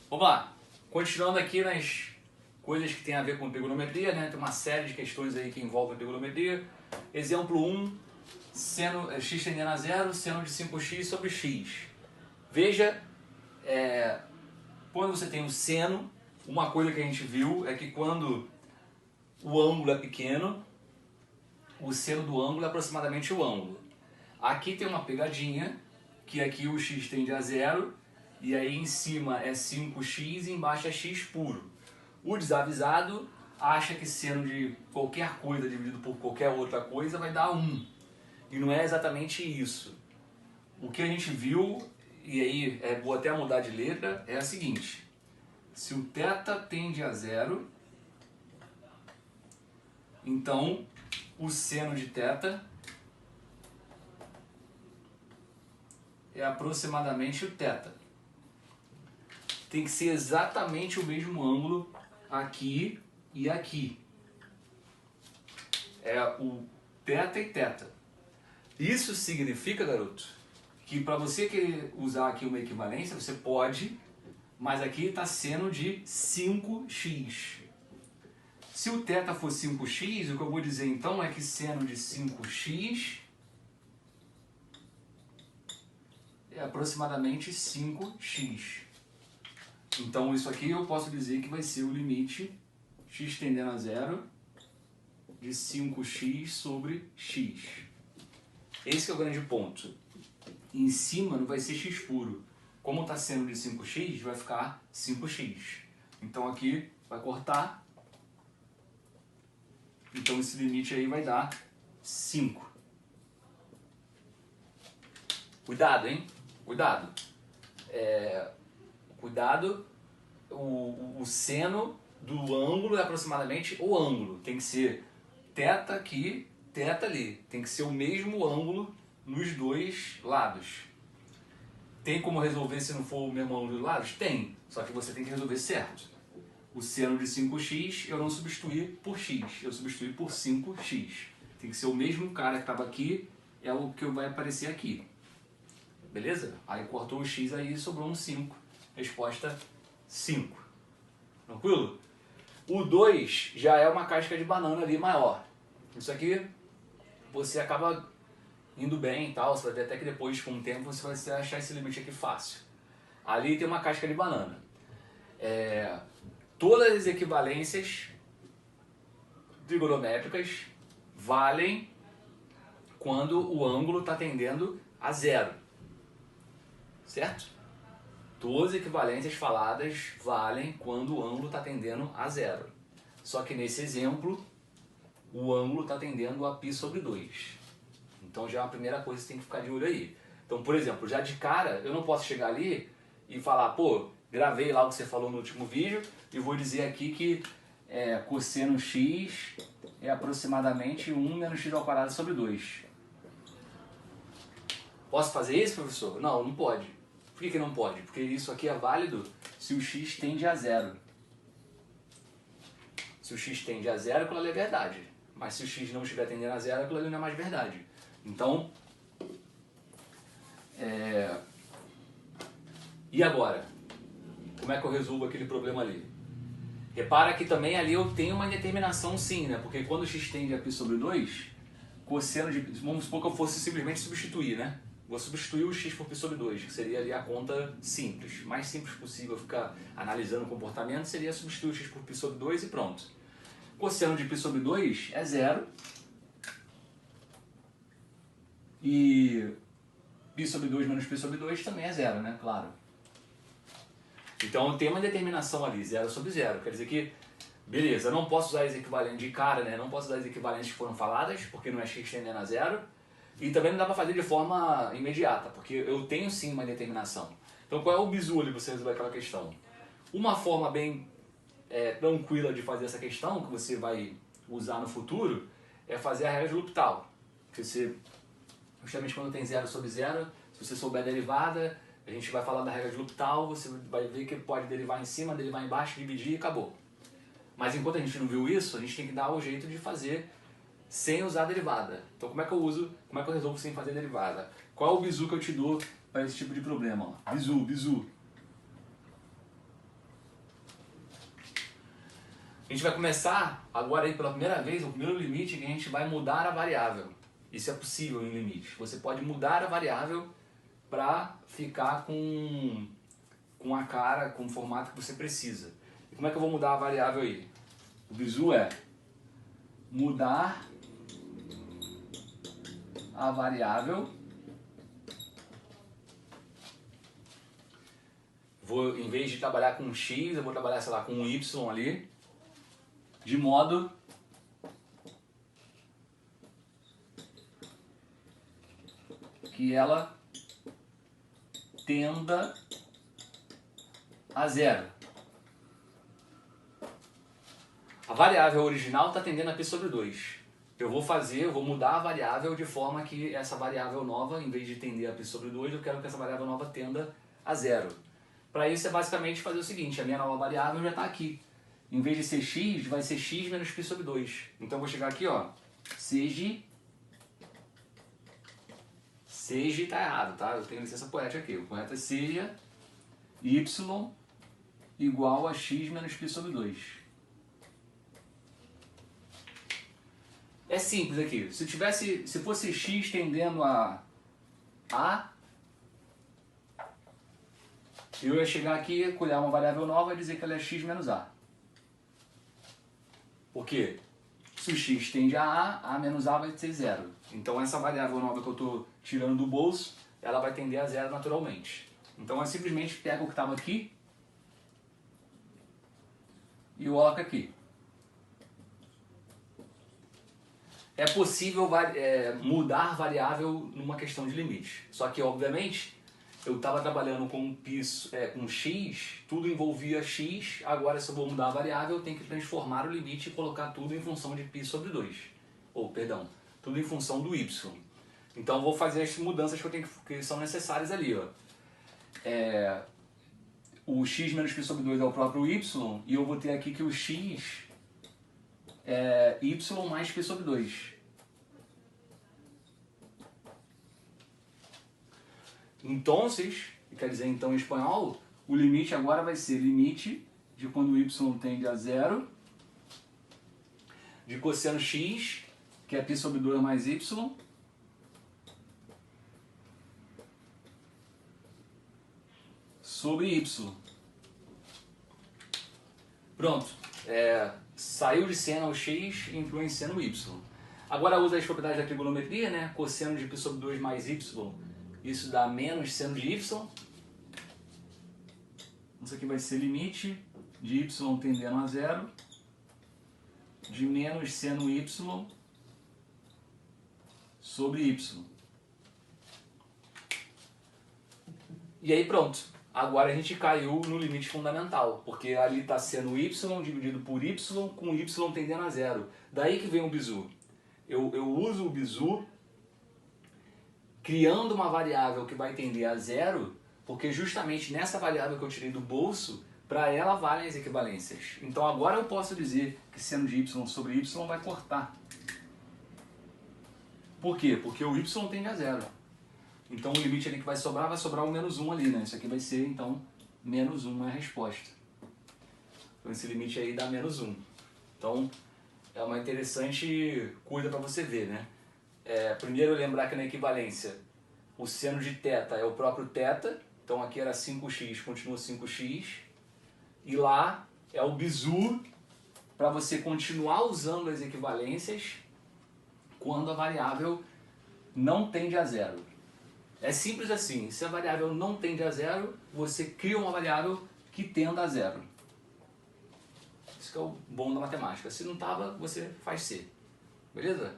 Vamos lá, continuando aqui nas coisas que tem a ver com trigonometria, né? Tem uma série de questões aí que envolvem trigonometria. Exemplo 1, seno, x tendendo a zero, seno de 5x sobre x. Veja, quando você tem o seno, uma coisa que a gente viu é que quando o ângulo é pequeno, o seno do ângulo é aproximadamente o ângulo. Aqui tem uma pegadinha, que aqui o x tende a zero, e aí em cima é 5x e embaixo é x puro. O desavisado acha que seno de qualquer coisa dividido por qualquer outra coisa vai dar 1. E não é exatamente isso. O que a gente viu, e aí vou até mudar de letra, é a seguinte. Se o θ tende a zero, então o seno de θ é aproximadamente o θ. Tem que ser exatamente o mesmo ângulo aqui e aqui. É o θ e θ. Isso significa, garoto, que para você querer usar aqui uma equivalência, você pode, mas aqui está seno de 5x. Se o θ for 5x, o que eu vou dizer então é que seno de 5x é aproximadamente 5x. Então isso aqui eu posso dizer que vai ser o limite x tendendo a zero de 5x sobre x. Esse é o grande ponto. Em cima não vai ser x puro. Como está sendo de 5x, vai ficar 5x. Então aqui vai cortar. Então esse limite aí vai dar 5. Cuidado, hein? Cuidado. Cuidado, o seno do ângulo é aproximadamente o ângulo. Tem que ser θ aqui, θ ali. Tem que ser o mesmo ângulo nos dois lados. Tem como resolver se não for o mesmo ângulo dos lados? Tem, só que você tem que resolver certo. O seno de 5x eu não substituí por x, eu substituí por 5x. Tem que ser o mesmo cara que estava aqui, é o que vai aparecer aqui. Beleza? Aí cortou o x aí e sobrou um 5. Resposta 5. Tranquilo? O 2 já é uma casca de banana ali maior. Isso aqui você acaba indo bem e tal, você vai ver até que depois, com o tempo, você vai achar esse limite aqui fácil. Ali tem uma casca de banana. Todas as equivalências trigonométricas valem quando o ângulo está tendendo a zero. Certo? Todas as equivalências faladas valem quando o ângulo está tendendo a zero. Só que nesse exemplo, o ângulo está tendendo a π sobre 2. Então já é a primeira coisa que você tem que ficar de olho aí. Então, por exemplo, já de cara, eu não posso chegar ali e falar, pô, gravei lá o que você falou no último vídeo e vou dizer aqui que cosseno x é aproximadamente 1 menos x ao quadrado sobre 2. Posso fazer isso, professor? Não, não pode. Por que não pode? Porque isso aqui é válido se o x tende a zero. Se o x tende a zero, aquilo ali é verdade. Mas se o x não estiver tendendo a zero, aquilo ali não é mais verdade. Então, e agora? Como é que eu resolvo aquele problema ali? Repara que também ali eu tenho uma indeterminação sim, né? Porque quando o x tende a π sobre 2, cosseno de... Vamos supor que eu fosse simplesmente substituir, né? Vou substituir o x por π sobre 2, que seria ali a conta simples. Mais simples possível ficar analisando o comportamento seria substituir o x por π sobre 2 e pronto. Cosseno de π sobre 2 é zero. E π sobre 2 menos π sobre 2 também é zero, né? Claro. Então tem uma determinação ali, 0 sobre 0. Quer dizer que, beleza, eu não posso usar as equivalentes de cara, né? Não posso usar as equivalentes que foram faladas, porque não é x tendendo a zero. E também não dá para fazer de forma imediata, porque eu tenho sim uma determinação. Então qual é o bizu ali para você resolver aquela questão? Uma forma bem tranquila de fazer essa questão, que você vai usar no futuro, é fazer a regra de L'Hopital. Justamente quando tem 0 sobre 0, se você souber a derivada, a gente vai falar da regra de L'Hopital, você vai ver que pode derivar em cima, derivar embaixo, dividir e acabou. Mas enquanto a gente não viu isso, a gente tem que dar o jeito de fazer sem usar a derivada. Então como é que eu resolvo sem fazer derivada? Qual é o bizu que eu te dou para esse tipo de problema? Bizu. A gente vai começar agora aí pela primeira vez, o primeiro limite que a gente vai mudar a variável. Isso é possível em limite. Você pode mudar a variável para ficar com a cara, com o formato que você precisa. E como é que eu vou mudar a variável aí? O bizu é mudar a variável. Em vez de trabalhar com um x, eu vou trabalhar, sei lá, com um y ali, de modo que ela tenda a zero. A variável original está tendendo a π sobre 2. Eu vou mudar a variável de forma que essa variável nova, em vez de tender a π sobre 2, eu quero que essa variável nova tenda a zero. Para isso é basicamente fazer o seguinte, a minha nova variável já está aqui. Em vez de ser x, vai ser x menos π sobre 2. Então eu vou chegar aqui, ó, seja está errado, tá? Eu tenho licença poética aqui. O correto é seja y igual a x menos π sobre 2. É simples aqui. Se fosse x tendendo a eu ia chegar aqui, colher uma variável nova e dizer que ela é x menos a. Por quê? Se o x tende a menos a vai ser zero. Então essa variável nova que eu estou tirando do bolso, ela vai tender a zero naturalmente. Então eu simplesmente pego o que estava aqui e eu coloco aqui. É possível mudar variável numa questão de limite. Só que, obviamente, eu estava trabalhando com x, tudo envolvia x, agora se eu vou mudar a variável, eu tenho que transformar o limite e colocar tudo em função de π sobre 2. Tudo em função do y. Então eu vou fazer as mudanças que são necessárias ali. Ó. O x menos π sobre 2 é o próprio y, e eu vou ter aqui que o x é y mais π sobre 2. Então, quer dizer então em espanhol, o limite agora vai ser limite de quando o y tende a zero, de cosseno x, que é π sobre 2 mais y, sobre y. Pronto. Saiu de cena o x e entrou em cena o y. Agora usa as propriedades da trigonometria, né? Cosseno de π sobre 2 mais y, isso dá menos seno de y. Isso aqui vai ser limite de y tendendo a zero, de menos seno y sobre y. E aí pronto. Agora a gente caiu no limite fundamental, porque ali está seno y dividido por y com y tendendo a zero. Daí que vem o bizu. Eu uso o bizu criando uma variável que vai tender a zero, porque justamente nessa variável que eu tirei do bolso, para ela valem as equivalências. Então agora eu posso dizer que seno de y sobre y vai cortar. Por quê? Porque o y tende a zero. Então o limite ali que vai sobrar o menos 1 ali, né? Isso aqui vai ser, então, menos 1 é a resposta. Então esse limite aí dá menos 1. Então é uma interessante coisa para você ver, né? Primeiro lembrar que na equivalência o seno de θ é o próprio θ, então aqui era 5x, continua 5x, e lá é o bizu para você continuar usando as equivalências quando a variável não tende a zero. É simples assim, se a variável não tende a zero, você cria uma variável que tenda a zero. Isso que é o bom da matemática. Se não estava, você faz C. Beleza?